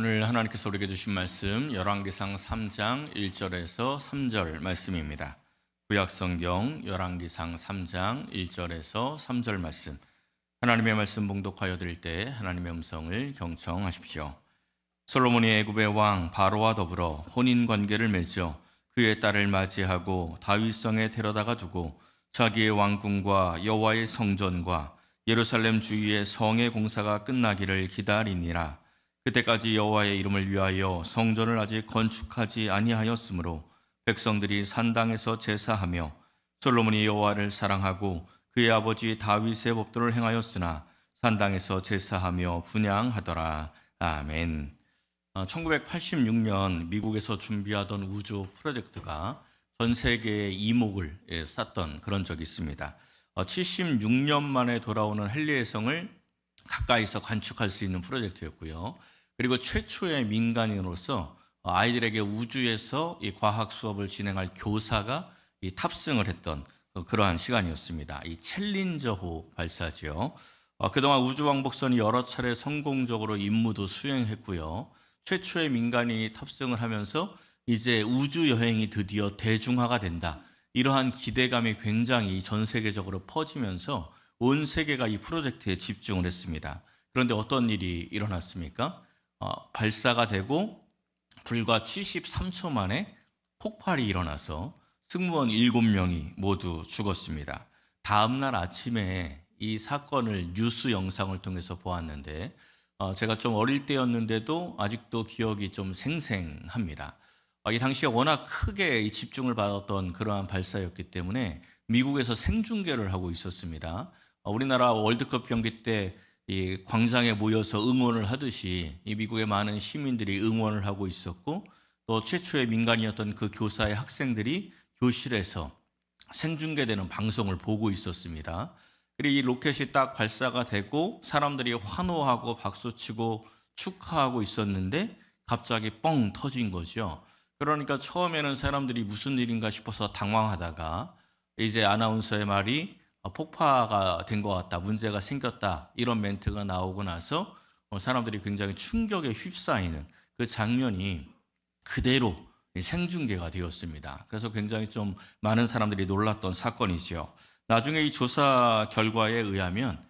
오늘 하나님께서 우리에게 주신 말씀 열왕기상 3장 1절에서 3절 말씀입니다. 구약성경 열왕기상 3장 1절에서 3절 말씀, 하나님의 말씀 봉독하여 드릴 때 하나님의 음성을 경청하십시오. 솔로몬이 애굽의 왕 바로와 더불어 혼인관계를 맺어 그의 딸을 맞이하고 다윗성에 데려다가 두고 자기의 왕궁과 여호와의 성전과 예루살렘 주위의 성의 공사가 끝나기를 기다리니라. 그때까지 여호와의 이름을 위하여 성전을 아직 건축하지 아니하였으므로 백성들이 산당에서 제사하며 솔로몬이 여호와를 사랑하고 그의 아버지 다윗의 법도를 행하였으나 산당에서 제사하며 분향하더라. 아멘. 1986년 미국에서 준비하던 우주 프로젝트가 전 세계의 이목을 쐈던 그런 적이 있습니다. 76년 만에 돌아오는 헨리의 성을 가까이서 관측할 수 있는 프로젝트였고요. 그리고 최초의 민간인으로서 아이들에게 우주에서 이 과학 수업을 진행할 교사가 탑승을 했던 그러한 시간이었습니다. 이 챌린저호 발사죠. 그동안 우주왕복선이 여러 차례 성공적으로 임무도 수행했고요. 최초의 민간인이 탑승을 하면서 이제 우주 여행이 드디어 대중화가 된다. 이러한 기대감이 굉장히 전 세계적으로 퍼지면서 온 세계가 이 프로젝트에 집중을 했습니다. 그런데 어떤 일이 일어났습니까? 발사가 되고 불과 73초 만에 폭발이 일어나서 승무원 7명이 모두 죽었습니다. 다음 날 아침에 이 사건을 뉴스 영상을 통해서 보았는데 제가 좀 어릴 때였는데도 아직도 기억이 좀 생생합니다. 이 당시에 워낙 크게 집중을 받았던 그러한 발사였기 때문에 미국에서 생중계를 하고 있었습니다. 우리나라 월드컵 경기 때 이 광장에 모여서 응원을 하듯이 이 미국의 많은 시민들이 응원을 하고 있었고, 또 최초의 민간이었던 그 교사의 학생들이 교실에서 생중계되는 방송을 보고 있었습니다. 그리고 이 로켓이 딱 발사가 되고 사람들이 환호하고 박수치고 축하하고 있었는데 갑자기 뻥 터진 거죠. 그러니까 처음에는 사람들이 무슨 일인가 싶어서 당황하다가 이제 아나운서의 말이 폭파가 된 것 같다, 문제가 생겼다, 이런 멘트가 나오고 나서 사람들이 굉장히 충격에 휩싸이는 그 장면이 그대로 생중계가 되었습니다. 그래서 굉장히 좀 많은 사람들이 놀랐던 사건이죠. 나중에 이 조사 결과에 의하면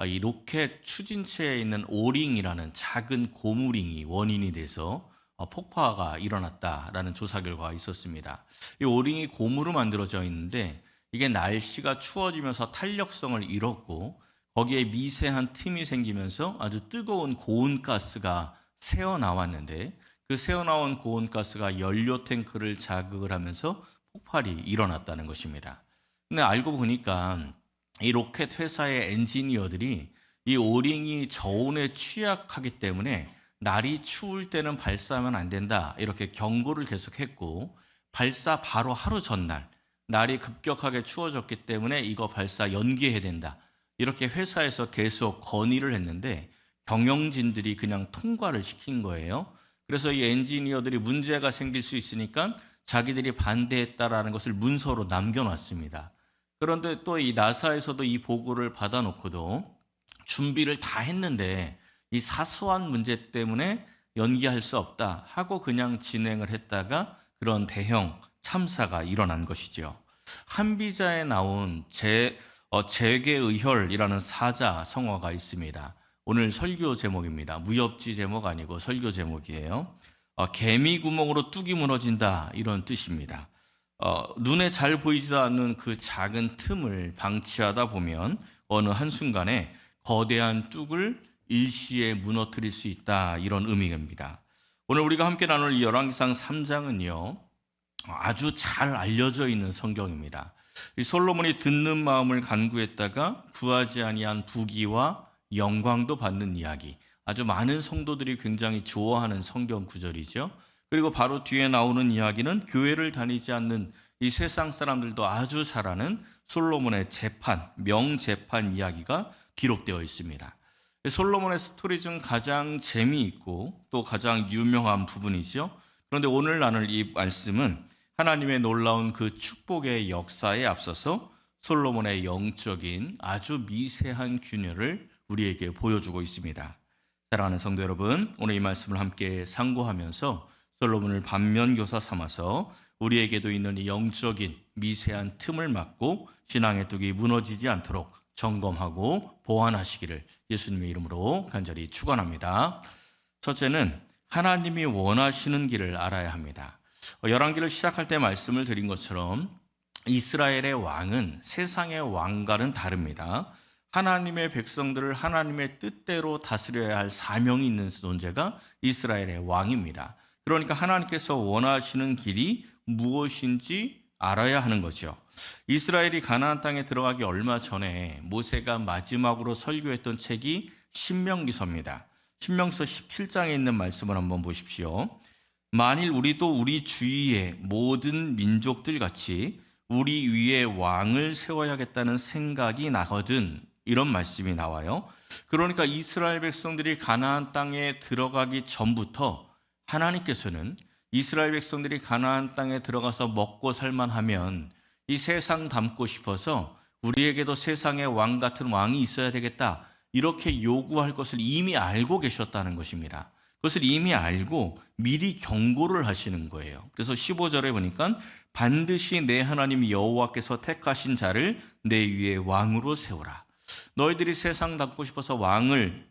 이 로켓 추진체에 있는 오링이라는 작은 고무링이 원인이 돼서 폭파가 일어났다라는 조사 결과가 있었습니다. 이 오링이 고무로 만들어져 있는데 이게 날씨가 추워지면서 탄력성을 잃었고 거기에 미세한 틈이 생기면서 아주 뜨거운 고온가스가 새어나왔는데 그 새어나온 고온가스가 연료 탱크를 자극을 하면서 폭발이 일어났다는 것입니다. 근데 알고 보니까 이 로켓 회사의 엔지니어들이 이 오링이 저온에 취약하기 때문에 날이 추울 때는 발사하면 안 된다, 이렇게 경고를 계속했고, 발사 바로 하루 전날 날이 급격하게 추워졌기 때문에 이거 발사 연기해야 된다, 이렇게 회사에서 계속 건의를 했는데 경영진들이 그냥 통과를 시킨 거예요. 그래서 이 엔지니어들이 문제가 생길 수 있으니까 자기들이 반대했다라는 것을 문서로 남겨놨습니다. 그런데 또 이 나사에서도 이 보고를 받아놓고도 준비를 다 했는데 이 사소한 문제 때문에 연기할 수 없다 하고 그냥 진행을 했다가 그런 대형 참사가 일어난 것이죠. 한비자에 나온 재계의혈이라는 사자 성어가 있습니다. 오늘 설교 제목입니다. 무협지 제목 아니고 설교 제목이에요. 개미 구멍으로 뚝이 무너진다, 이런 뜻입니다. 눈에 잘 보이지도 않는 그 작은 틈을 방치하다 보면 어느 한순간에 거대한 뚝을 일시에 무너뜨릴 수 있다, 이런 의미입니다. 오늘 우리가 함께 나눌 이 열왕기상 3장은요 아주 잘 알려져 있는 성경입니다. 이 솔로몬이 듣는 마음을 간구했다가 구하지 아니한 부귀와 영광도 받는 이야기, 아주 많은 성도들이 굉장히 좋아하는 성경 구절이죠. 그리고 바로 뒤에 나오는 이야기는 교회를 다니지 않는 이 세상 사람들도 아주 잘 아는 솔로몬의 재판, 명재판 이야기가 기록되어 있습니다. 솔로몬의 스토리 중 가장 재미있고 또 가장 유명한 부분이죠. 그런데 오늘 나눌 이 말씀은 하나님의 놀라운 그 축복의 역사에 앞서서 솔로몬의 영적인 아주 미세한 균열을 우리에게 보여주고 있습니다. 사랑하는 성도 여러분, 오늘 이 말씀을 함께 상고하면서 솔로몬을 반면교사 삼아서 우리에게도 있는 이 영적인 미세한 틈을 막고 신앙의 뚝이 무너지지 않도록 점검하고 보완하시기를 예수님의 이름으로 간절히 축원합니다. 첫째는 하나님이 원하시는 길을 알아야 합니다. 열왕기를 시작할 때 말씀을 드린 것처럼 이스라엘의 왕은 세상의 왕과는 다릅니다. 하나님의 백성들을 하나님의 뜻대로 다스려야 할 사명이 있는 존재가 이스라엘의 왕입니다. 그러니까 하나님께서 원하시는 길이 무엇인지 알아야 하는 거죠. 이스라엘이 가나안 땅에 들어가기 얼마 전에 모세가 마지막으로 설교했던 책이 신명기서입니다. 신명기서 17장에 있는 말씀을 한번 보십시오. 만일 우리도 우리 주위의 모든 민족들 같이 우리 위에 왕을 세워야겠다는 생각이 나거든, 이런 말씀이 나와요. 그러니까 이스라엘 백성들이 가나안 땅에 들어가기 전부터 하나님께서는 이스라엘 백성들이 가나안 땅에 들어가서 먹고 살만하면 이 세상 담고 싶어서 우리에게도 세상의 왕 같은 왕이 있어야 되겠다, 이렇게 요구할 것을 이미 알고 계셨다는 것입니다. 그것을 이미 알고 미리 경고를 하시는 거예요. 그래서 15절에 보니까 반드시 내 하나님 여호와께서 택하신 자를 내 위에 왕으로 세우라. 너희들이 세상 담고 싶어서 왕을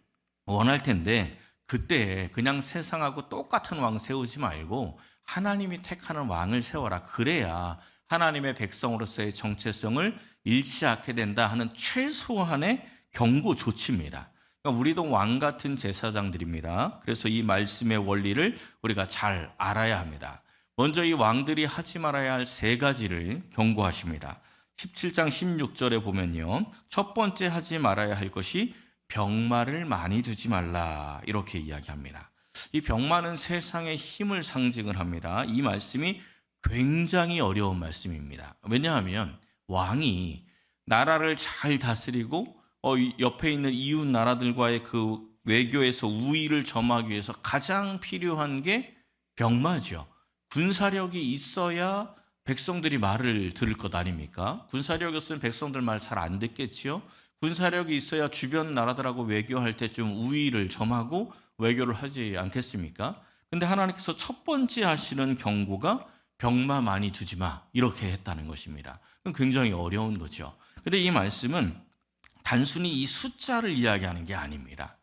원할 텐데 그때 그냥 세상하고 똑같은 왕 세우지 말고 하나님이 택하는 왕을 세워라. 그래야 하나님의 백성으로서의 정체성을 잃지 않게 된다 하는 최소한의 경고 조치입니다. 그러니까 우리도 왕 같은 제사장들입니다. 그래서 이 말씀의 원리를 우리가 잘 알아야 합니다. 먼저 이 왕들이 하지 말아야 할 세 가지를 경고하십니다. 17장 16절에 보면요, 첫 번째 하지 말아야 할 것이 병마를 많이 두지 말라, 이렇게 이야기합니다. 이 병마는 세상의 힘을 상징을 합니다. 이 말씀이 굉장히 어려운 말씀입니다. 왜냐하면 왕이 나라를 잘 다스리고 옆에 있는 이웃 나라들과의 그 외교에서 우위를 점하기 위해서 가장 필요한 게 병마죠. 군사력이 있어야 백성들이 말을 들을 것 아닙니까? 군사력이 없으면 백성들 말 잘 안 듣겠지요. 군사력이 있어야 주변 나라들하고 외교할 때 좀 우위를 점하고 외교를 하지 않겠습니까? 근데 하나님께서 첫 번째 하시는 경고가 병마 많이 두지 마, 이렇게 했다는 것입니다. 굉장히 어려운 거죠. 근데 이 말씀은 단순히 이 숫자를 이야기하는 게 아닙니다.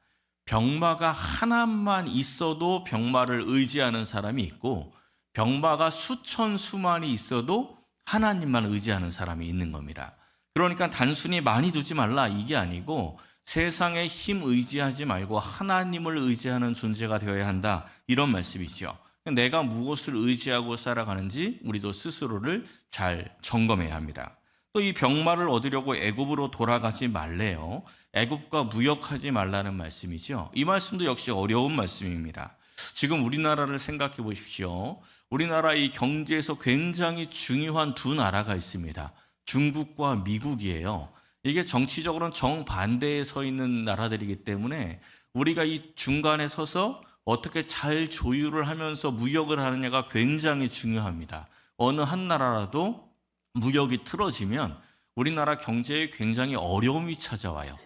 병마가 하나만 있어도 병마를 의지하는 사람이 있고 병마가 수천 수만이 있어도 하나님만 의지하는 사람이 있는 겁니다. 그러니까 단순히 많이 두지 말라, 이게 아니고 세상의 힘 의지하지 말고 하나님을 의지하는 존재가 되어야 한다, 이런 말씀이죠. 내가 무엇을 의지하고 살아가는지 우리도 스스로를 잘 점검해야 합니다. 또 이 병마를 얻으려고 애굽으로 돌아가지 말래요. 애굽과 무역하지 말라는 말씀이죠. 이 말씀도 역시 어려운 말씀입니다. 지금 우리나라를 생각해 보십시오. 우리나라의 경제에서 굉장히 중요한 두 나라가 있습니다. 중국과 미국이에요. 이게 정치적으로는 정반대에 서 있는 나라들이기 때문에 우리가 이 중간에 서서 어떻게 잘 조율을 하면서 무역을 하느냐가 굉장히 중요합니다. 어느 한 나라라도 무역이 틀어지면 우리나라 경제에 굉장히 어려움이 찾아와요.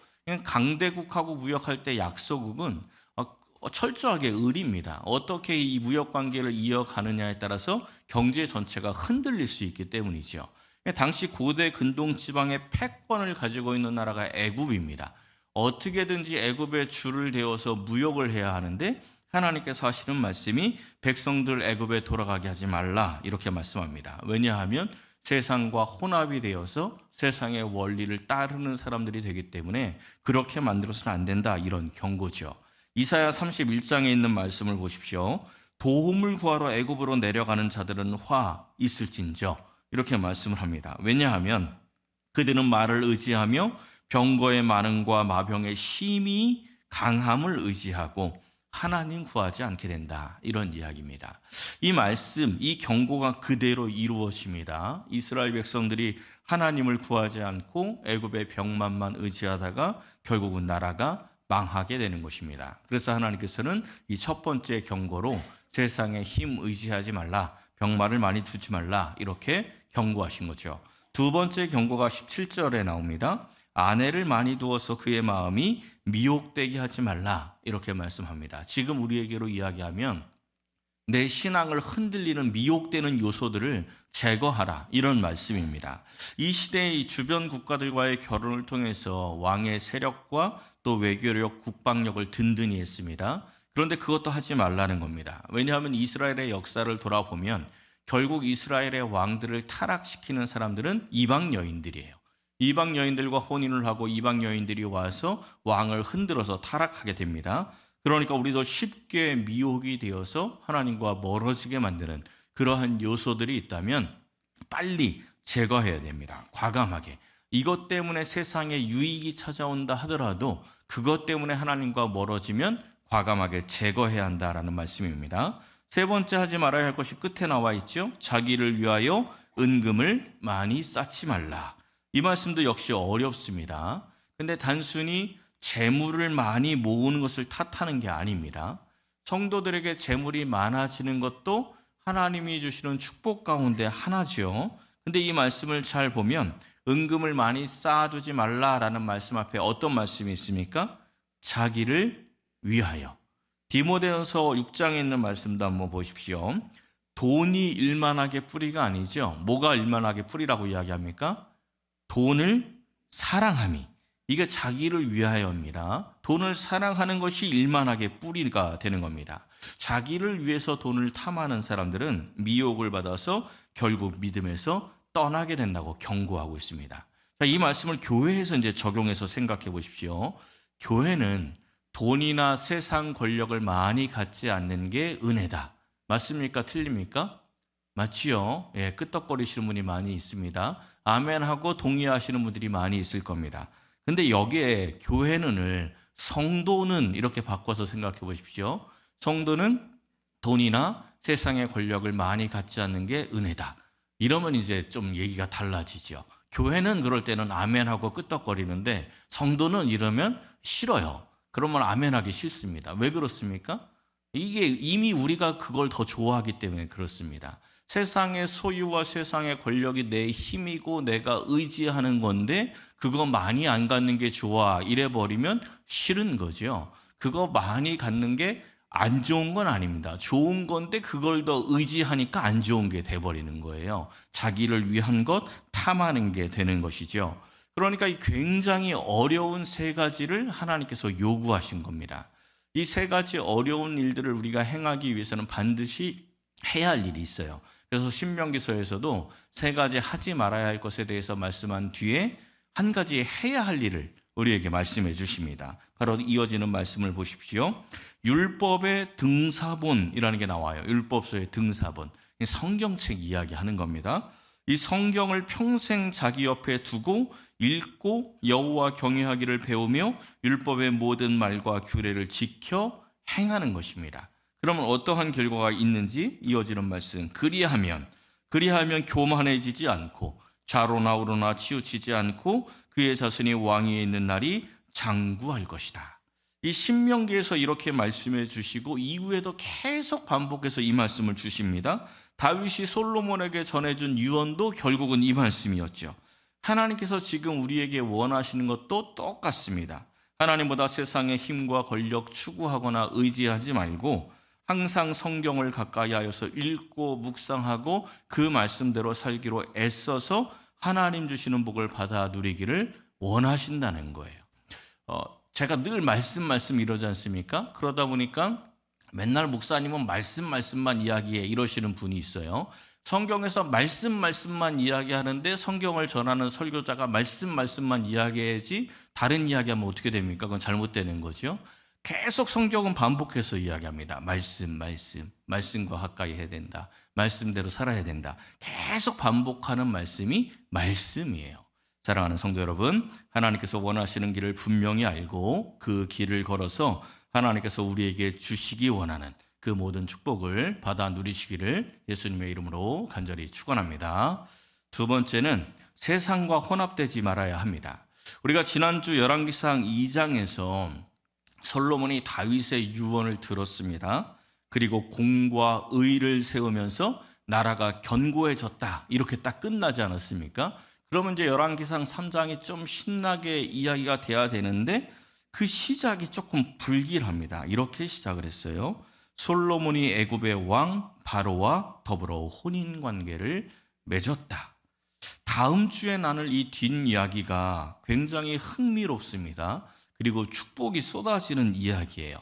강대국하고 무역할 때 약소국은 철저하게 을입니다. 어떻게 이 무역 관계를 이어가느냐에 따라서 경제 전체가 흔들릴 수 있기 때문이죠. 당시 고대 근동 지방의 패권을 가지고 있는 나라가 애굽입니다. 어떻게든지 애굽에 줄을 대어서 무역을 해야 하는데 하나님께서 하시는 말씀이 백성들 애굽에 돌아가게 하지 말라, 이렇게 말씀합니다. 왜냐하면 세상과 혼합이 되어서 세상의 원리를 따르는 사람들이 되기 때문에 그렇게 만들어서는 안 된다, 이런 경고죠. 이사야 31장에 있는 말씀을 보십시오. 도움을 구하러 애굽으로 내려가는 자들은 화 있을진저, 이렇게 말씀을 합니다. 왜냐하면 그들은 말을 의지하며 병거의 많음과 마병의 심히 강함을 의지하고 하나님 구하지 않게 된다, 이런 이야기입니다. 이 말씀, 이 경고가 그대로 이루어집니다. 이스라엘 백성들이 하나님을 구하지 않고 애굽의 병만만 의지하다가 결국은 나라가 망하게 되는 것입니다. 그래서 하나님께서는 이 첫 번째 경고로 세상에 힘 의지하지 말라, 병마를 많이 두지 말라, 이렇게 경고하신 거죠. 두 번째 경고가 17절에 나옵니다. 아내를 많이 두어서 그의 마음이 미혹되게 하지 말라 이렇게 말씀합니다. 지금 우리에게로 이야기하면 내 신앙을 흔들리는 미혹되는 요소들을 제거하라 이런 말씀입니다. 이 시대의 주변 국가들과의 결혼을 통해서 왕의 세력과 또 외교력, 국방력을 든든히 했습니다. 그런데 그것도 하지 말라는 겁니다. 왜냐하면 이스라엘의 역사를 돌아보면 결국 이스라엘의 왕들을 타락시키는 사람들은 이방 여인들이에요. 이방 여인들과 혼인을 하고 이방 여인들이 와서 왕을 흔들어서 타락하게 됩니다. 그러니까 우리도 쉽게 미혹이 되어서 하나님과 멀어지게 만드는 그러한 요소들이 있다면 빨리 제거해야 됩니다. 과감하게. 이것 때문에 세상에 유익이 찾아온다 하더라도 그것 때문에 하나님과 멀어지면 과감하게 제거해야 한다라는 말씀입니다. 세 번째 하지 말아야 할 것이 끝에 나와 있죠. 자기를 위하여 은금을 많이 쌓지 말라. 이 말씀도 역시 어렵습니다. 근데 단순히 재물을 많이 모으는 것을 탓하는 게 아닙니다. 성도들에게 재물이 많아지는 것도 하나님이 주시는 축복 가운데 하나죠. 근데 이 말씀을 잘 보면 은금을 많이 쌓아두지 말라라는 말씀 앞에 어떤 말씀이 있습니까? 자기를 위하여. 디모데전서 6장에 있는 말씀도 한번 보십시오. 돈이 일만하게 뿌리가 아니죠. 뭐가 일만하게 뿌리라고 이야기합니까? 돈을 사랑함이. 이게 자기를 위하여입니다. 돈을 사랑하는 것이 일만하게 뿌리가 되는 겁니다. 자기를 위해서 돈을 탐하는 사람들은 미혹을 받아서 결국 믿음에서 떠나게 된다고 경고하고 있습니다. 자, 이 말씀을 교회에서 이제 적용해서 생각해 보십시오. 교회는 돈이나 세상 권력을 많이 갖지 않는 게 은혜다. 맞습니까? 틀립니까? 맞지요? 예, 끄떡거리시는 분이 많이 있습니다. 아멘하고 동의하시는 분들이 많이 있을 겁니다. 근데 여기에 교회는을 성도는 이렇게 바꿔서 생각해 보십시오. 성도는 돈이나 세상의 권력을 많이 갖지 않는 게 은혜다. 이러면 이제 좀 얘기가 달라지죠. 교회는 그럴 때는 아멘하고 끄떡거리는데 성도는 이러면 싫어요. 그러면 아멘하기 싫습니다. 왜 그렇습니까? 이게 이미 우리가 그걸 더 좋아하기 때문에 그렇습니다. 세상의 소유와 세상의 권력이 내 힘이고 내가 의지하는 건데 그거 많이 안 갖는 게 좋아 이래버리면 싫은 거죠. 그거 많이 갖는 게 안 좋은 건 아닙니다. 좋은 건데 그걸 더 의지하니까 안 좋은 게 돼버리는 거예요. 자기를 위한 것 탐하는 게 되는 것이죠. 그러니까 이 굉장히 어려운 세 가지를 하나님께서 요구하신 겁니다. 이 세 가지 어려운 일들을 우리가 행하기 위해서는 반드시 해야 할 일이 있어요. 그래서 신명기서에서도 세 가지 하지 말아야 할 것에 대해서 말씀한 뒤에 한 가지 해야 할 일을 우리에게 말씀해 주십니다. 바로 이어지는 말씀을 보십시오. 율법의 등사본이라는 게 나와요. 율법서의 등사본. 성경책 이야기하는 겁니다. 이 성경을 평생 자기 옆에 두고 읽고 여호와 경외하기를 배우며 율법의 모든 말과 규례를 지켜 행하는 것입니다. 그러면 어떠한 결과가 있는지 이어지는 말씀. 그리하면 교만해지지 않고 좌로나 우로나 치우치지 않고 그의 자손이 왕위에 있는 날이 장구할 것이다. 이 신명기에서 이렇게 말씀해 주시고 이후에도 계속 반복해서 이 말씀을 주십니다. 다윗이 솔로몬에게 전해준 유언도 결국은 이 말씀이었죠. 하나님께서 지금 우리에게 원하시는 것도 똑같습니다. 하나님보다 세상의 힘과 권력 추구하거나 의지하지 말고 항상 성경을 가까이 하여서 읽고 묵상하고 그 말씀대로 살기로 애써서 하나님 주시는 복을 받아 누리기를 원하신다는 거예요. 제가 늘 말씀 이러지 않습니까? 그러다 보니까 맨날 목사님은 말씀만 이야기해 이러시는 분이 있어요. 성경에서 말씀만 이야기하는데 성경을 전하는 설교자가 말씀만 이야기해야지 다른 이야기하면 어떻게 됩니까? 그건 잘못되는 거죠. 계속 성경은 반복해서 이야기합니다. 말씀과 가까이 해야 된다. 말씀대로 살아야 된다. 계속 반복하는 말씀이 말씀이에요. 사랑하는 성도 여러분, 하나님께서 원하시는 길을 분명히 알고 그 길을 걸어서 하나님께서 우리에게 주시기 원하는 그 모든 축복을 받아 누리시기를 예수님의 이름으로 간절히 축원합니다. 두 번째는 세상과 혼합되지 말아야 합니다. 우리가 지난주 열왕기상 2장에서 솔로몬이 다윗의 유언을 들었습니다. 그리고 공과 의를 세우면서 나라가 견고해졌다. 이렇게 딱 끝나지 않았습니까? 그러면 이제 열왕기상 3장이 좀 신나게 이야기가 돼야 되는데 그 시작이 조금 불길합니다. 이렇게 시작을 했어요. 솔로몬이 애굽의 왕 바로와 더불어 혼인 관계를 맺었다. 다음 주에 나눌 이 뒷이야기가 굉장히 흥미롭습니다. 그리고 축복이 쏟아지는 이야기예요.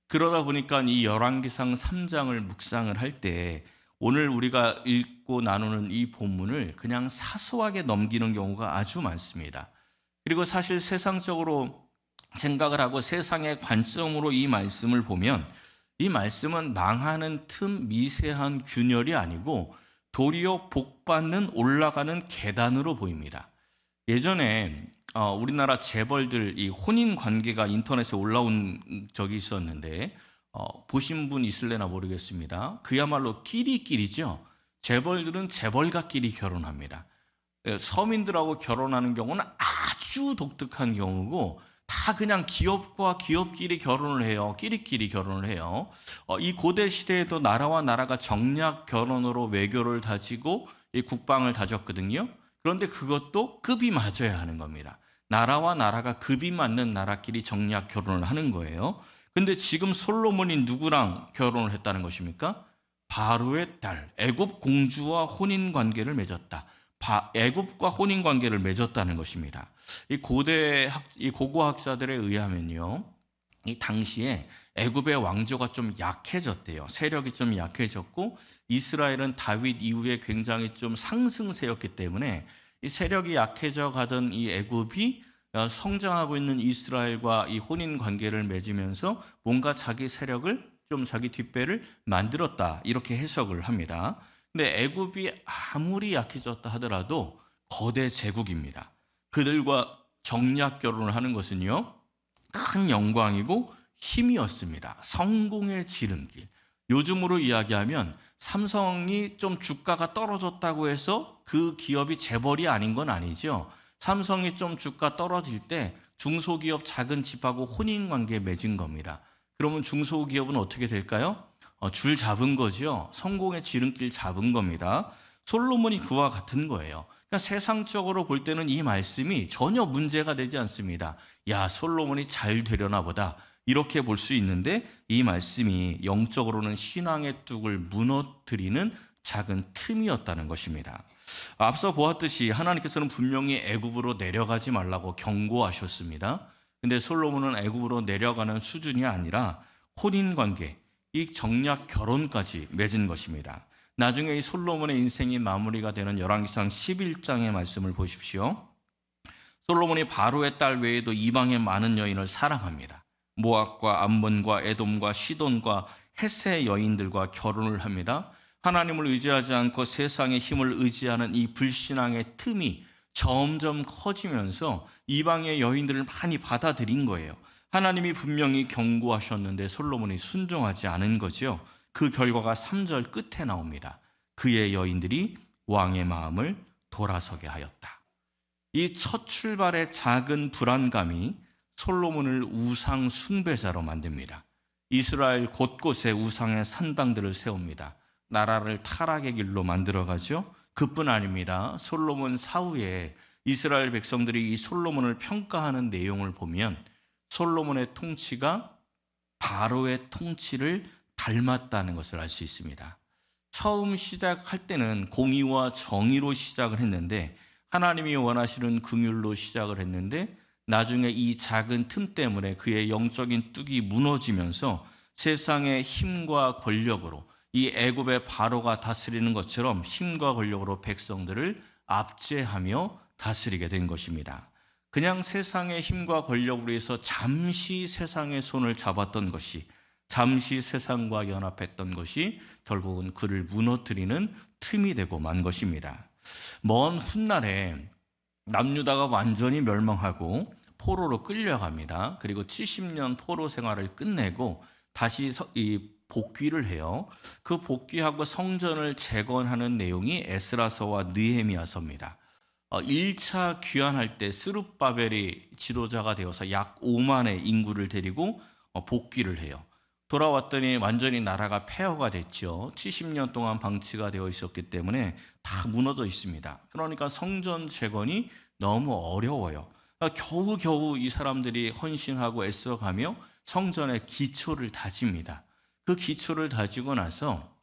그러다 보니까 이 열왕기상 3장을 묵상을 할 때 오늘 우리가 읽고 나누는 이 본문을 그냥 사소하게 넘기는 경우가 아주 많습니다. 그리고 사실 세상적으로 생각을 하고 세상의 관점으로 이 말씀을 보면 이 말씀은 망하는 틈 미세한 균열이 아니고 도리어 복받는 올라가는 계단으로 보입니다. 예전에 우리나라 재벌들 이 혼인 관계가 인터넷에 올라온 적이 있었는데 보신 분 있을래나 모르겠습니다. 그야말로 끼리끼리죠. 재벌들은 재벌가끼리 결혼합니다. 서민들하고 결혼하는 경우는 아주 독특한 경우고 다 그냥 기업과 기업끼리 결혼을 해요. 끼리끼리 결혼을 해요. 이 고대 시대에도 나라와 나라가 정략 결혼으로 외교를 다지고 이 국방을 다졌거든요. 그런데 그것도 급이 맞아야 하는 겁니다. 나라와 나라가 급이 맞는 나라끼리 정략 결혼을 하는 거예요. 근데 지금 솔로몬이 누구랑 결혼을 했다는 것입니까? 바로의 딸, 애굽 공주와 혼인 관계를 맺었다. 애굽과 혼인 관계를 맺었다는 것입니다. 이 고고학자들에 의하면요, 이 당시에 애굽의 왕조가 좀 약해졌대요. 세력이 좀 약해졌고 이스라엘은 다윗 이후에 굉장히 좀 상승세였기 때문에 이 세력이 약해져 가던 이 애굽이 성장하고 있는 이스라엘과 이 혼인 관계를 맺으면서 뭔가 자기 세력을 좀 자기 뒷배를 만들었다 이렇게 해석을 합니다. 근데 애굽이 아무리 약해졌다 하더라도 거대 제국입니다. 그들과 정략 결혼을 하는 것은요, 큰 영광이고 힘이었습니다. 성공의 지름길. 요즘으로 이야기하면 삼성이 좀 주가가 떨어졌다고 해서 그 기업이 재벌이 아닌 건 아니죠. 삼성이 좀 주가 떨어질 때 중소기업 작은 집하고 혼인관계 맺은 겁니다. 그러면 중소기업은 어떻게 될까요? 줄 잡은 거죠. 성공의 지름길 잡은 겁니다. 솔로몬이 그와 같은 거예요. 그러니까 세상적으로 볼 때는 이 말씀이 전혀 문제가 되지 않습니다. 야, 솔로몬이 잘 되려나 보다. 이렇게 볼 수 있는데 이 말씀이 영적으로는 신앙의 뚝을 무너뜨리는 작은 틈이었다는 것입니다. 앞서 보았듯이 하나님께서는 분명히 애굽으로 내려가지 말라고 경고하셨습니다. 근데 솔로몬은 애굽으로 내려가는 수준이 아니라 혼인관계, 이 정략 결혼까지 맺은 것입니다. 나중에 이 솔로몬의 인생이 마무리가 되는 열왕기상 11장의 말씀을 보십시오. 솔로몬이 바로의 딸 외에도 이방의 많은 여인을 사랑합니다. 모압과 암몬과 에돔과 시돈과 헷의 여인들과 결혼을 합니다. 하나님을 의지하지 않고 세상의 힘을 의지하는 이 불신앙의 틈이 점점 커지면서 이방의 여인들을 많이 받아들인 거예요. 하나님이 분명히 경고하셨는데 솔로몬이 순종하지 않은 거죠. 그 결과가 3절 끝에 나옵니다. 그의 여인들이 왕의 마음을 돌아서게 하였다. 이 첫 출발의 작은 불안감이 솔로몬을 우상 숭배자로 만듭니다. 이스라엘 곳곳에 우상의 산당들을 세웁니다. 나라를 타락의 길로 만들어가죠. 그뿐 아닙니다. 솔로몬 사후에 이스라엘 백성들이 이 솔로몬을 평가하는 내용을 보면 솔로몬의 통치가 바로의 통치를 닮았다는 것을 알 수 있습니다. 처음 시작할 때는 공의와 정의로 시작을 했는데 하나님이 원하시는 긍휼로 시작을 했는데 나중에 이 작은 틈 때문에 그의 영적인 뚝이 무너지면서 세상의 힘과 권력으로 이 애굽의 바로가 다스리는 것처럼 힘과 권력으로 백성들을 압제하며 다스리게 된 것입니다. 그냥 세상의 힘과 권력으로 해서 잠시 세상의 손을 잡았던 것이, 잠시 세상과 연합했던 것이 결국은 그를 무너뜨리는 틈이 되고 만 것입니다. 먼 훗날에 남유다가 완전히 멸망하고 포로로 끌려갑니다. 그리고 70년 포로 생활을 끝내고 다시 복귀를 해요. 그 복귀하고 성전을 재건하는 내용이 에스라서와 느헤미야서입니다. 1차 귀환할 때 스룹바벨이 지도자가 되어서 약 5만의 인구를 데리고 복귀를 해요. 돌아왔더니 완전히 나라가 폐허가 됐죠. 70년 동안 방치가 되어 있었기 때문에 다 무너져 있습니다. 그러니까 성전 재건이 너무 어려워요. 그러니까 겨우겨우 이 사람들이 헌신하고 애써가며 성전의 기초를 다집니다. 그 기초를 다지고 나서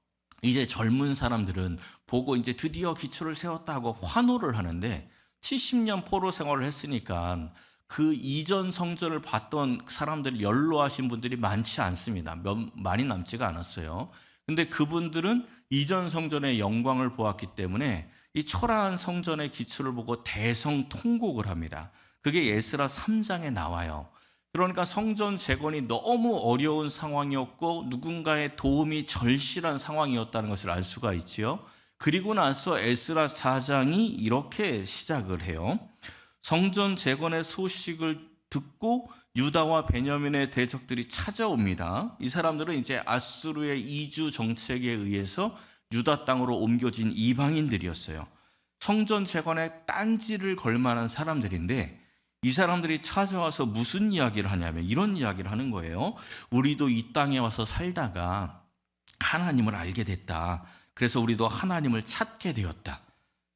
이제 젊은 사람들은 보고 이제 드디어 기초를 세웠다고 환호를 하는데 70년 포로 생활을 했으니까 그 이전 성전을 봤던 사람들이 연로하신 분들이 많지 않습니다. 많이 남지가 않았어요. 근데 그분들은 이전 성전의 영광을 보았기 때문에 이 초라한 성전의 기초를 보고 대성통곡을 합니다. 그게 에스라 3장에 나와요. 그러니까 성전 재건이 너무 어려운 상황이었고 누군가의 도움이 절실한 상황이었다는 것을 알 수가 있지요. 그리고 나서 에스라 4장이 이렇게 시작을 해요. 성전 재건의 소식을 듣고 유다와 베냐민의 대적들이 찾아옵니다. 이 사람들은 이제 아수르의 이주 정책에 의해서 유다 땅으로 옮겨진 이방인들이었어요. 성전 재건에 딴지를 걸 만한 사람들인데 이 사람들이 찾아와서 무슨 이야기를 하냐면 이런 이야기를 하는 거예요. 우리도 이 땅에 와서 살다가 하나님을 알게 됐다. 그래서 우리도 하나님을 찾게 되었다.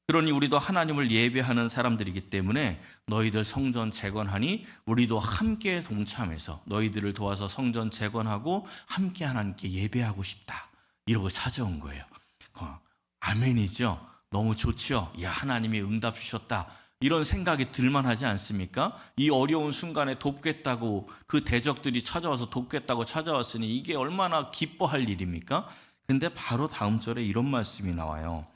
그러니 우리도 하나님을 예배하는 사람들이기 때문에 너희들 성전 재건하니 우리도 함께 동참해서 너희들을 도와서 성전 재건하고 함께 하나님께 예배하고 싶다. 이러고 찾아온 거예요. 아멘이죠. 너무 좋죠. 야, 하나님이 응답 주셨다. 이런 생각이 들만하지 않습니까? 이 어려운 순간에 돕겠다고 그 대적들이 찾아와서 돕겠다고 찾아왔으니 이게 얼마나 기뻐할 일입니까? 근데 바로 다음 절에 이런 말씀이 나와요.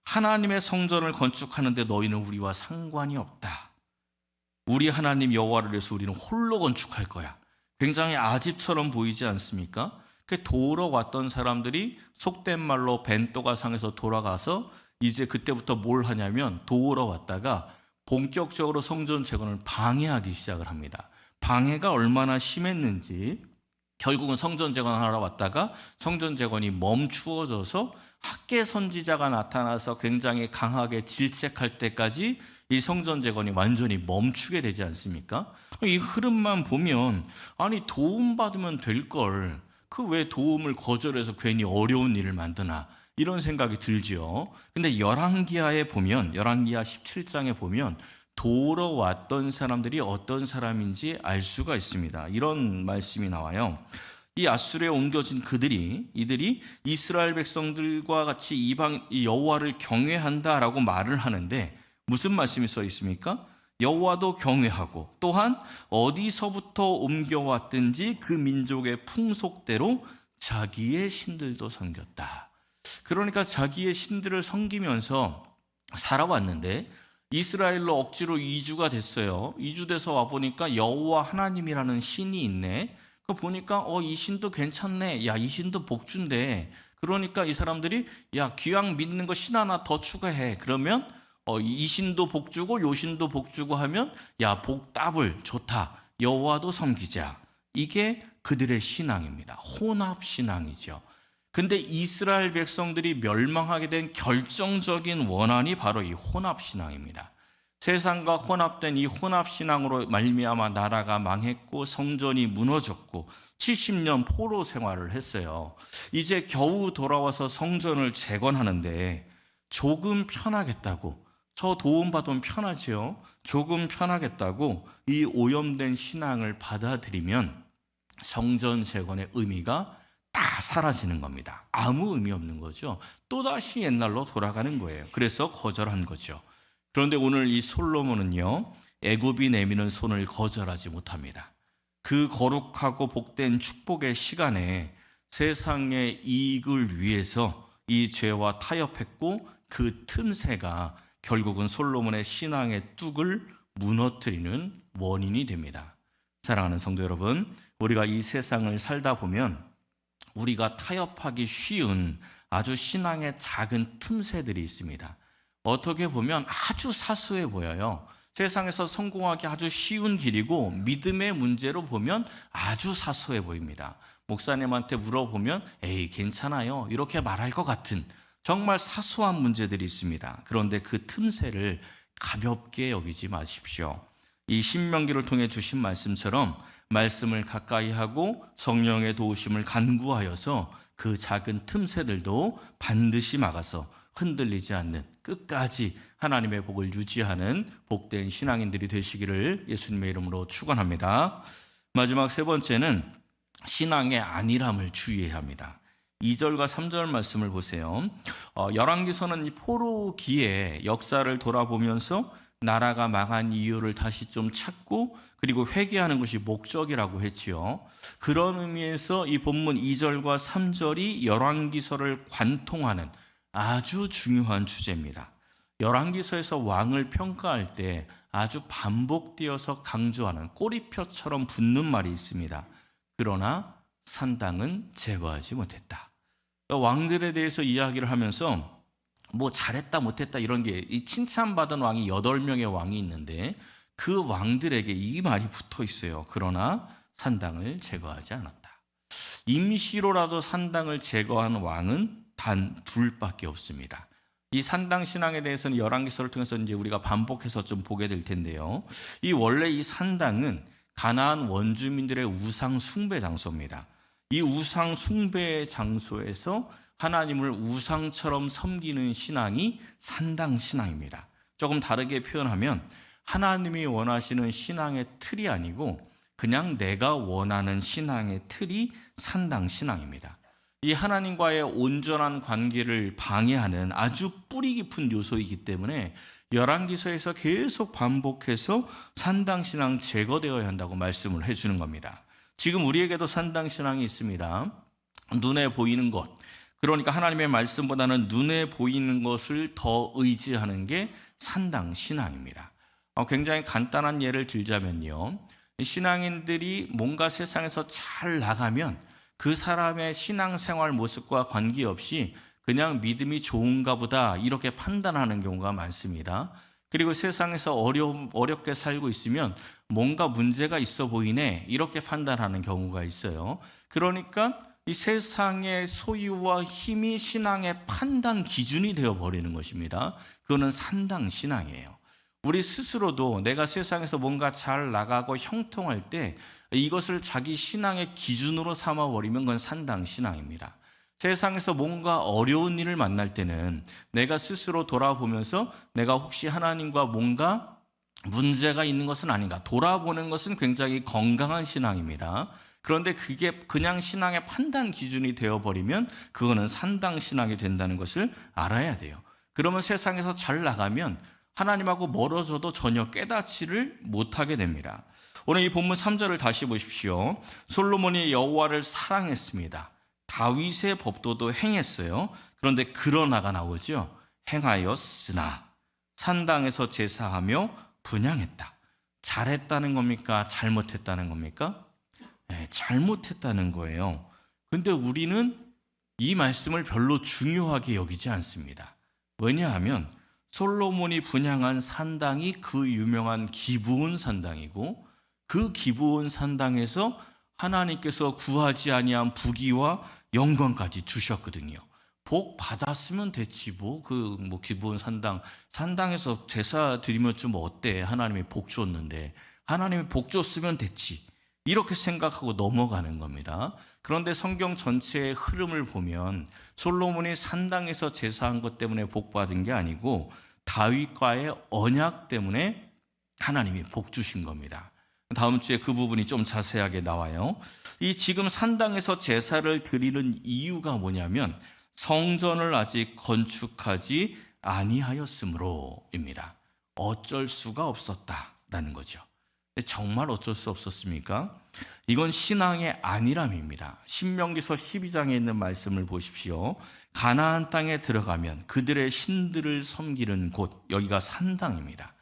하나님의 성전을 건축하는데 너희는 우리와 상관이 없다. 우리 하나님 여호와를 위해서 우리는 홀로 건축할 거야. 굉장히 아집처럼 보이지 않습니까? 도우러 왔던 사람들이 속된 말로 벤또가 상에서 돌아가서 이제 그때부터 뭘 하냐면 도우러 왔다가 본격적으로 성전 재건을 방해하기 시작을 합니다. 방해가 얼마나 심했는지 결국은 성전 재건하러 왔다가 성전 재건이 멈추어져서 학계 선지자가 나타나서 굉장히 강하게 질책할 때까지 이 성전 재건이 완전히 멈추게 되지 않습니까? 이 흐름만 보면 아니 도움받으면 될 걸 그 왜 도움을 거절해서 괜히 어려운 일을 만드나 이런 생각이 들지요. 근데 열왕기하에 보면 열왕기하 17장에 보면 도우러 왔던 사람들이 어떤 사람인지 알 수가 있습니다. 이런 말씀이 나와요. 이 아수르에 옮겨진 이들이 이스라엘 백성들과 같이 이방 여호와를 경외한다라고 말을 하는데 무슨 말씀이 써 있습니까? 여호와도 경외하고 또한 어디서부터 옮겨왔든지 그 민족의 풍속대로 자기의 신들도 섬겼다. 그러니까 자기의 신들을 섬기면서 살아왔는데 이스라엘로 억지로 이주가 됐어요. 이주돼서 와보니까 여호와 하나님이라는 신이 있네. 그 보니까 이 신도 괜찮네. 야, 이 신도 복주인데. 그러니까 이 사람들이 야, 기왕 믿는 거 신 하나 더 추가해. 그러면 이 신도 복주고 요 신도 복주고 하면 야, 복 더블 좋다. 여호와도 섬기자. 이게 그들의 신앙입니다. 혼합 신앙이죠. 근데 이스라엘 백성들이 멸망하게 된 결정적인 원한이 바로 이 혼합 신앙입니다. 세상과 혼합된 이 혼합 신앙으로 말미암아 나라가 망했고 성전이 무너졌고 70년 포로 생활을 했어요. 이제 겨우 돌아와서 성전을 재건하는데 조금 편하겠다고, 저 도움받으면 편하지요. 조금 편하겠다고 이 오염된 신앙을 받아들이면 성전 재건의 의미가 다 사라지는 겁니다. 아무 의미 없는 거죠. 또다시 옛날로 돌아가는 거예요. 그래서 거절한 거죠. 그런데 오늘 이 솔로몬은요, 애굽이 내미는 손을 거절하지 못합니다. 그 거룩하고 복된 축복의 시간에 세상의 이익을 위해서 이 죄와 타협했고 그 틈새가 결국은 솔로몬의 신앙의 뚝을 무너뜨리는 원인이 됩니다. 사랑하는 성도 여러분, 우리가 이 세상을 살다 보면 우리가 타협하기 쉬운 아주 신앙의 작은 틈새들이 있습니다. 어떻게 보면 아주 사소해 보여요. 세상에서 성공하기 아주 쉬운 길이고 믿음의 문제로 보면 아주 사소해 보입니다. 목사님한테 물어보면 에이 괜찮아요 이렇게 말할 것 같은 정말 사소한 문제들이 있습니다. 그런데 그 틈새를 가볍게 여기지 마십시오. 이 신명기를 통해 주신 말씀처럼 말씀을 가까이 하고 성령의 도우심을 간구하여서 그 작은 틈새들도 반드시 막아서 흔들리지 않는 끝까지 하나님의 복을 유지하는 복된 신앙인들이 되시기를 예수님의 이름으로 축원합니다. 마지막 세 번째는 신앙의 안일함을 주의해야 합니다. 2절과 3절 말씀을 보세요. 열왕기서는 이 포로기의 역사를 돌아보면서 나라가 망한 이유를 다시 좀 찾고 그리고 회개하는 것이 목적이라고 했지요. 그런 의미에서 이 본문 2절과 3절이 열왕기서를 관통하는 아주 중요한 주제입니다. 열왕기서에서 왕을 평가할 때 아주 반복되어서 강조하는 꼬리표처럼 붙는 말이 있습니다. 그러나 산당은 제거하지 못했다. 왕들에 대해서 이야기를 하면서 뭐 잘했다 못했다 이런 게 이 칭찬받은 왕이 8명의 왕이 있는데 그 왕들에게 이 말이 붙어 있어요. 그러나 산당을 제거하지 않았다. 임시로라도 산당을 제거한 왕은 단 둘밖에 없습니다. 이 산당 신앙에 대해서는 열왕기서를 통해서 이제 우리가 반복해서 좀 보게 될 텐데요. 원래 이 산당은 가나안 원주민들의 우상 숭배 장소입니다. 이 우상 숭배 장소에서 하나님을 우상처럼 섬기는 신앙이 산당 신앙입니다. 조금 다르게 표현하면 하나님이 원하시는 신앙의 틀이 아니고 그냥 내가 원하는 신앙의 틀이 산당 신앙입니다. 이 하나님과의 온전한 관계를 방해하는 아주 뿌리 깊은 요소이기 때문에 열왕기서에서 계속 반복해서 산당 신앙 제거되어야 한다고 말씀을 해주는 겁니다. 지금 우리에게도 산당 신앙이 있습니다. 눈에 보이는 것, 그러니까 하나님의 말씀보다는 눈에 보이는 것을 더 의지하는 게 산당 신앙입니다. 굉장히 간단한 예를 들자면요. 신앙인들이 뭔가 세상에서 잘 나가면 그 사람의 신앙생활 모습과 관계없이 그냥 믿음이 좋은가 보다 이렇게 판단하는 경우가 많습니다. 그리고 세상에서 어렵게 살고 있으면 뭔가 문제가 있어 보이네 이렇게 판단하는 경우가 있어요. 그러니까 이 세상의 소유와 힘이 신앙의 판단 기준이 되어버리는 것입니다. 그거는 산당 신앙이에요. 우리 스스로도 내가 세상에서 뭔가 잘 나가고 형통할 때 이것을 자기 신앙의 기준으로 삼아버리면 그건 산당 신앙입니다. 세상에서 뭔가 어려운 일을 만날 때는 내가 스스로 돌아보면서 내가 혹시 하나님과 뭔가 문제가 있는 것은 아닌가 돌아보는 것은 굉장히 건강한 신앙입니다. 그런데 그게 그냥 신앙의 판단 기준이 되어버리면 그거는 산당 신앙이 된다는 것을 알아야 돼요. 그러면 세상에서 잘 나가면 하나님하고 멀어져도 전혀 깨닫지를 못하게 됩니다. 오늘 이 본문 3절을 다시 보십시오. 솔로몬이 여호와를 사랑했습니다. 다윗의 법도도 행했어요. 그런데 그러나가 나오죠. 행하였으나 산당에서 제사하며 분향했다. 잘했다는 겁니까? 잘못했다는 겁니까? 네, 잘못했다는 거예요. 근데 우리는 이 말씀을 별로 중요하게 여기지 않습니다. 왜냐하면 솔로몬이 분향한 산당이 그 유명한 기브온 산당이고 그 기브온 산당에서 하나님께서 구하지 아니한 부귀와 영광까지 주셨거든요. 복 받았으면 됐지 기브온 산당에서 제사 드리면 좀 어때? 하나님이 복 줬는데 하나님이 복 줬으면 됐지. 이렇게 생각하고 넘어가는 겁니다. 그런데 성경 전체의 흐름을 보면 솔로몬이 산당에서 제사한 것 때문에 복 받은 게 아니고 다윗과의 언약 때문에 하나님이 복 주신 겁니다. 다음 주에 그 부분이 좀 자세하게 나와요. 이 지금 산당에서 제사를 드리는 이유가 뭐냐면 성전을 아직 건축하지 아니하였으므로입니다. 어쩔 수가 없었다라는 거죠. 정말 어쩔 수 없었습니까? 이건 신앙의 안일함입니다. 신명기서 12장에 있는 말씀을 보십시오. 가나안 땅에 들어가면 그들의 신들을 섬기는 곳, 여기가 산당입니다.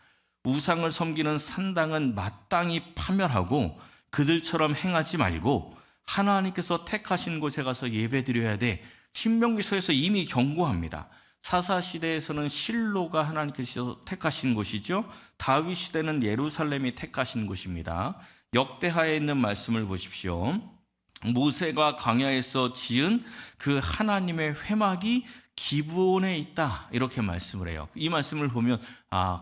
우상을 섬기는 산당은 마땅히 파멸하고 그들처럼 행하지 말고 하나님께서 택하신 곳에 가서 예배드려야 돼. 신명기서에서 이미 경고합니다. 사사시대에서는 실로가 하나님께서 택하신 곳이죠. 다윗 시대는 예루살렘이 택하신 곳입니다. 역대하에 있는 말씀을 보십시오. 모세가 광야에서 지은 그 하나님의 회막이 기브온에 있다 이렇게 말씀을 해요. 이 말씀을 보면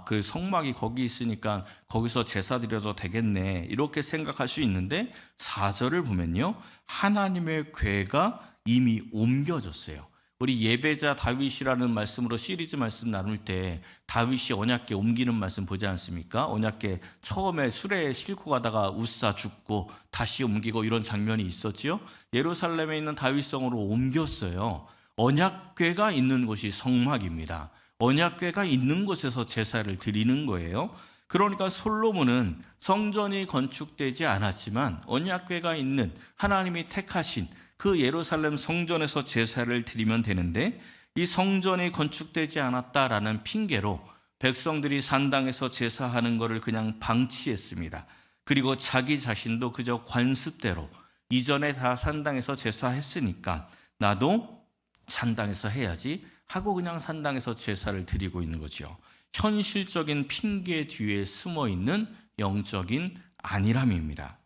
그 성막이 거기 있으니까 거기서 제사 드려도 되겠네 이렇게 생각할 수 있는데 4절을 보면요, 하나님의 궤가 이미 옮겨졌어요. 우리 예배자 다윗이라는 말씀으로 시리즈 말씀 나눌 때 다윗이 언약궤 옮기는 말씀 보지 않습니까? 언약궤 처음에 수레에 싣고 가다가 우사 죽고 다시 옮기고 이런 장면이 있었지요. 예루살렘에 있는 다윗성으로 옮겼어요. 언약궤가 있는 곳이 성막입니다. 언약궤가 있는 곳에서 제사를 드리는 거예요. 그러니까 솔로몬은 성전이 건축되지 않았지만 언약궤가 있는 하나님이 택하신 그 예루살렘 성전에서 제사를 드리면 되는데, 이 성전이 건축되지 않았다라는 핑계로 백성들이 산당에서 제사하는 것을 그냥 방치했습니다. 그리고 자기 자신도 그저 관습대로 이전에 다 산당에서 제사했으니까 나도 산당에서 해야지 하고 그냥 산당에서 제사를 드리고 있는 거죠. 현실적인 핑계 뒤에 숨어 있는 영적인 안일함입니다.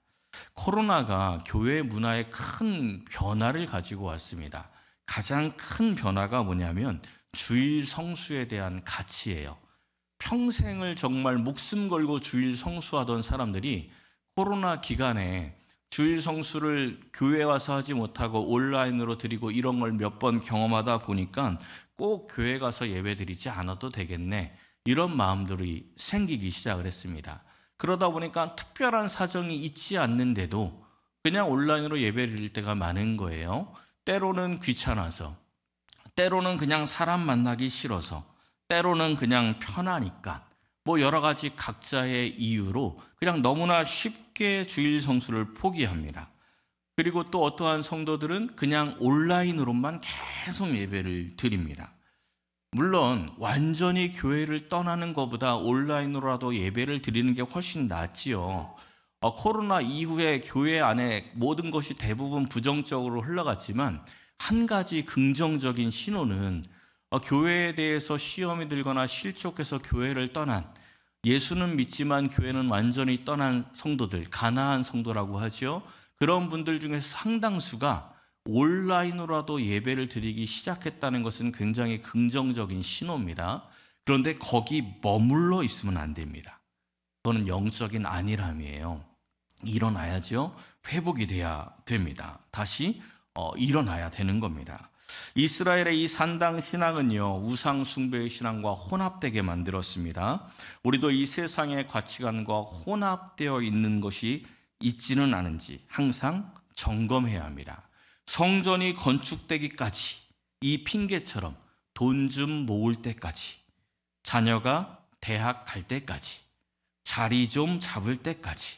코로나가 교회 문화에 큰 변화를 가지고 왔습니다. 가장 큰 변화가 뭐냐면 주일 성수에 대한 가치예요. 평생을 정말 목숨 걸고 주일 성수하던 사람들이 코로나 기간에 주일 성수를 교회 와서 하지 못하고 온라인으로 드리고 이런 걸 몇 번 경험하다 보니까 꼭 교회 가서 예배 드리지 않아도 되겠네, 이런 마음들이 생기기 시작을 했습니다. 그러다 보니까 특별한 사정이 있지 않는데도 그냥 온라인으로 예배 드릴 때가 많은 거예요. 때로는 귀찮아서, 때로는 그냥 사람 만나기 싫어서, 때로는 그냥 편하니까, 여러 가지 각자의 이유로 그냥 너무나 쉽게 주일 성수를 포기합니다. 그리고 또 어떠한 성도들은 그냥 온라인으로만 계속 예배를 드립니다. 물론 완전히 교회를 떠나는 것보다 온라인으로라도 예배를 드리는 게 훨씬 낫지요. 코로나 이후에 교회 안에 모든 것이 대부분 부정적으로 흘러갔지만 한 가지 긍정적인 신호는 교회에 대해서 시험이 들거나 실족해서 교회를 떠난, 예수는 믿지만 교회는 완전히 떠난 성도들, 가나안 성도라고 하죠. 그런 분들 중에서 상당수가 온라인으로라도 예배를 드리기 시작했다는 것은 굉장히 긍정적인 신호입니다. 그런데 거기 머물러 있으면 안 됩니다. 그거는 영적인 안일함이에요. 일어나야죠. 회복이 돼야 됩니다. 다시 일어나야 되는 겁니다. 이스라엘의 이 산당 신앙은요, 우상 숭배의 신앙과 혼합되게 만들었습니다. 우리도 이 세상의 가치관과 혼합되어 있는 것이 있지는 않은지 항상 점검해야 합니다. 성전이 건축되기까지, 이 핑계처럼 돈 좀 모을 때까지, 자녀가 대학 갈 때까지, 자리 좀 잡을 때까지,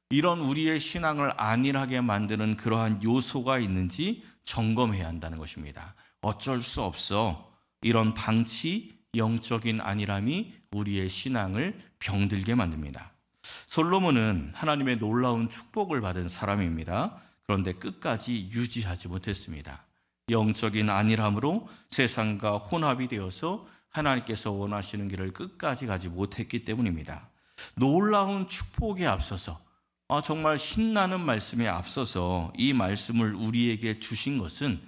이런 우리의 신앙을 안일하게 만드는 그러한 요소가 있는지 점검해야 한다는 것입니다. 어쩔 수 없어. 이런 방치, 영적인 안일함이 우리의 신앙을 병들게 만듭니다. 솔로몬은 하나님의 놀라운 축복을 받은 사람입니다. 그런데 끝까지 유지하지 못했습니다. 영적인 안일함으로 세상과 혼합이 되어서 하나님께서 원하시는 길을 끝까지 가지 못했기 때문입니다. 놀라운 축복에 앞서서, 정말 신나는 말씀에 앞서서 이 말씀을 우리에게 주신 것은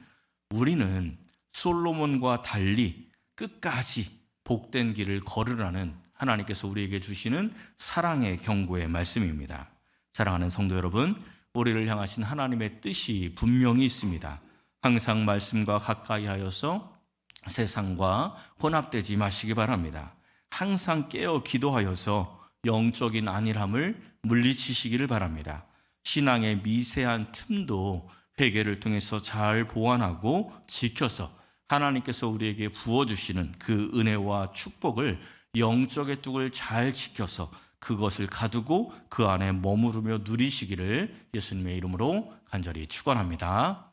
우리는 솔로몬과 달리 끝까지 복된 길을 걸으라는 하나님께서 우리에게 주시는 사랑의 경고의 말씀입니다. 사랑하는 성도 여러분, 우리를 향하신 하나님의 뜻이 분명히 있습니다. 항상 말씀과 가까이 하여서 세상과 혼합되지 마시기 바랍니다. 항상 깨어 기도하여서 영적인 안일함을 물리치시기를 바랍니다. 신앙의 미세한 틈도 회개를 통해서 잘 보완하고 지켜서 하나님께서 우리에게 부어주시는 그 은혜와 축복을, 영적의 뚝을 잘 지켜서 그것을 가두고 그 안에 머무르며 누리시기를 예수님의 이름으로 간절히 축원합니다.